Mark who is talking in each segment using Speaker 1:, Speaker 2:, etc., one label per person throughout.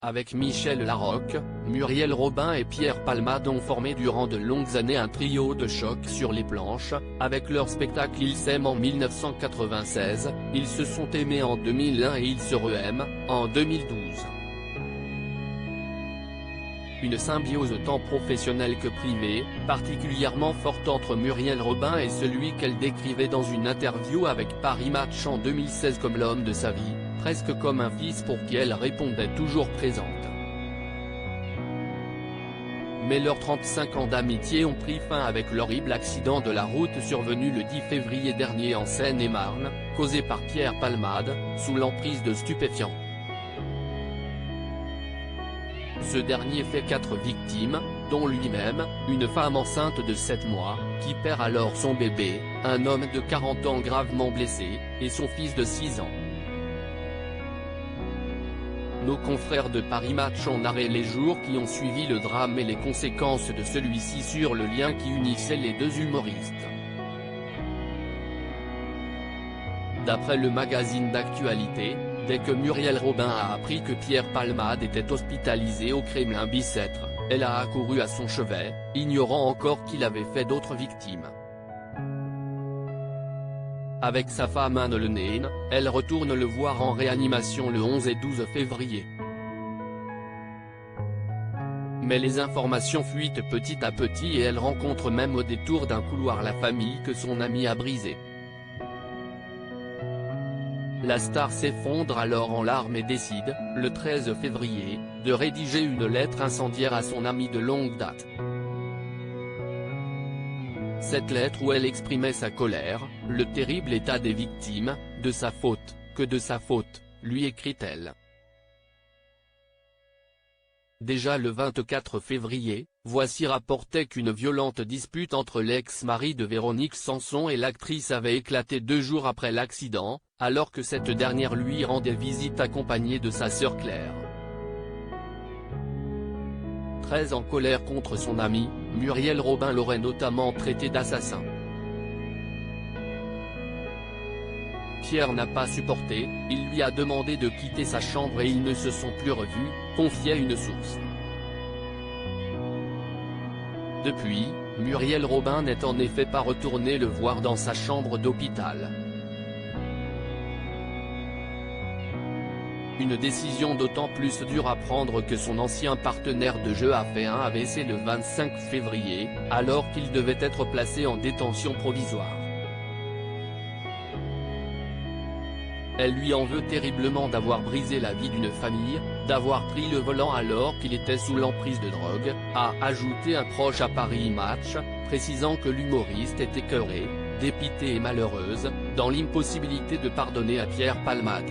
Speaker 1: Avec Michel Larocque, Muriel Robin et Pierre Palmade ont formé durant de longues années un trio de choc sur les planches. Avec leur spectacle Ils s'aiment en 1996, ils se sont aimés en 2001 et ils se re-aiment, en 2012. Une symbiose tant professionnelle que privée, particulièrement forte entre Muriel Robin et celui qu'elle décrivait dans une interview avec Paris Match en 2016 comme l'homme de sa vie, presque comme un fils pour qui elle répondait toujours présente. Mais leurs 35 ans d'amitié ont pris fin avec l'horrible accident de la route survenu le 10 février dernier en Seine-et-Marne, causé par Pierre Palmade, sous l'emprise de stupéfiants. Ce dernier fait 4 victimes, dont lui-même, une femme enceinte de 7 mois, qui perd alors son bébé, un homme de 40 ans gravement blessé, et son fils de 6 ans. Nos confrères de Paris Match ont narré les jours qui ont suivi le drame et les conséquences de celui-ci sur le lien qui unissait les deux humoristes. D'après le magazine d'actualité, dès que Muriel Robin a appris que Pierre Palmade était hospitalisé au Kremlin Bicêtre, elle a accouru à son chevet, ignorant encore qu'il avait fait d'autres victimes. Avec sa femme Anne Le Nain, elle retourne le voir en réanimation le 11 et 12 février. Mais les informations fuitent petit à petit et elle rencontre même au détour d'un couloir la famille que son ami a brisée. La star s'effondre alors en larmes et décide, le 13 février, de rédiger une lettre incendiaire à son ami de longue date. Cette lettre où elle exprimait sa colère, le terrible état des victimes, de sa faute, que de sa faute, lui écrit-elle. Déjà le 24 février, Voici rapportait qu'une violente dispute entre l'ex-mari de Véronique Sanson et l'actrice avait éclaté 2 jours après l'accident, alors que cette dernière lui rendait visite accompagnée de sa sœur Claire. Très en colère contre son ami, Muriel Robin l'aurait notamment traité d'assassin. Pierre n'a pas supporté, il lui a demandé de quitter sa chambre et ils ne se sont plus revus, confiait une source. Depuis, Muriel Robin n'est en effet pas retournée le voir dans sa chambre d'hôpital. Une décision d'autant plus dure à prendre que son ancien partenaire de jeu a fait un AVC le 25 février, alors qu'il devait être placé en détention provisoire. Elle lui en veut terriblement d'avoir brisé la vie d'une famille, d'avoir pris le volant alors qu'il était sous l'emprise de drogue, a ajouté un proche à Paris Match, précisant que l'humoriste est écœurée, dépitée et malheureuse, dans l'impossibilité de pardonner à Pierre Palmade.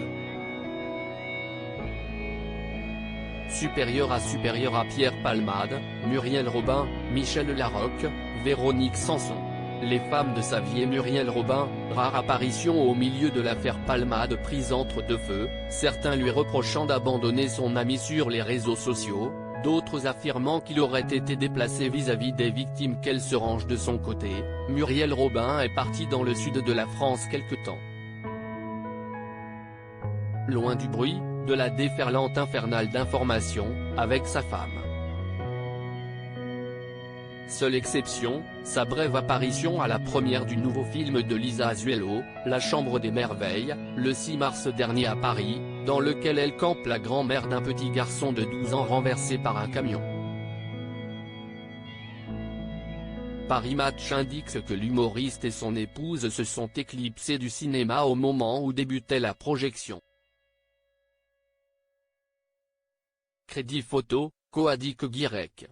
Speaker 1: Supérieur à Pierre Palmade, Muriel Robin, Michel Larocque, Véronique Sanson. Les femmes de sa vie et Muriel Robin, rare apparition au milieu de l'affaire Palmade prise entre deux feux, certains lui reprochant d'abandonner son ami sur les réseaux sociaux, d'autres affirmant qu'il aurait été déplacé vis-à-vis des victimes qu'elle se range de son côté. Muriel Robin est partie dans le sud de la France quelque temps. Loin du bruit, de la déferlante infernale d'informations, avec sa femme. Seule exception, sa brève apparition à la première du nouveau film de Lisa Azuelo, La Chambre des Merveilles, le 6 mars dernier à Paris, dans lequel elle campe la grand-mère d'un petit garçon de 12 ans renversé par un camion. Paris Match indique que l'humoriste et son épouse se sont éclipsés du cinéma au moment où débutait la projection. Crédit photo, Coadic Guirec.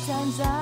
Speaker 2: Times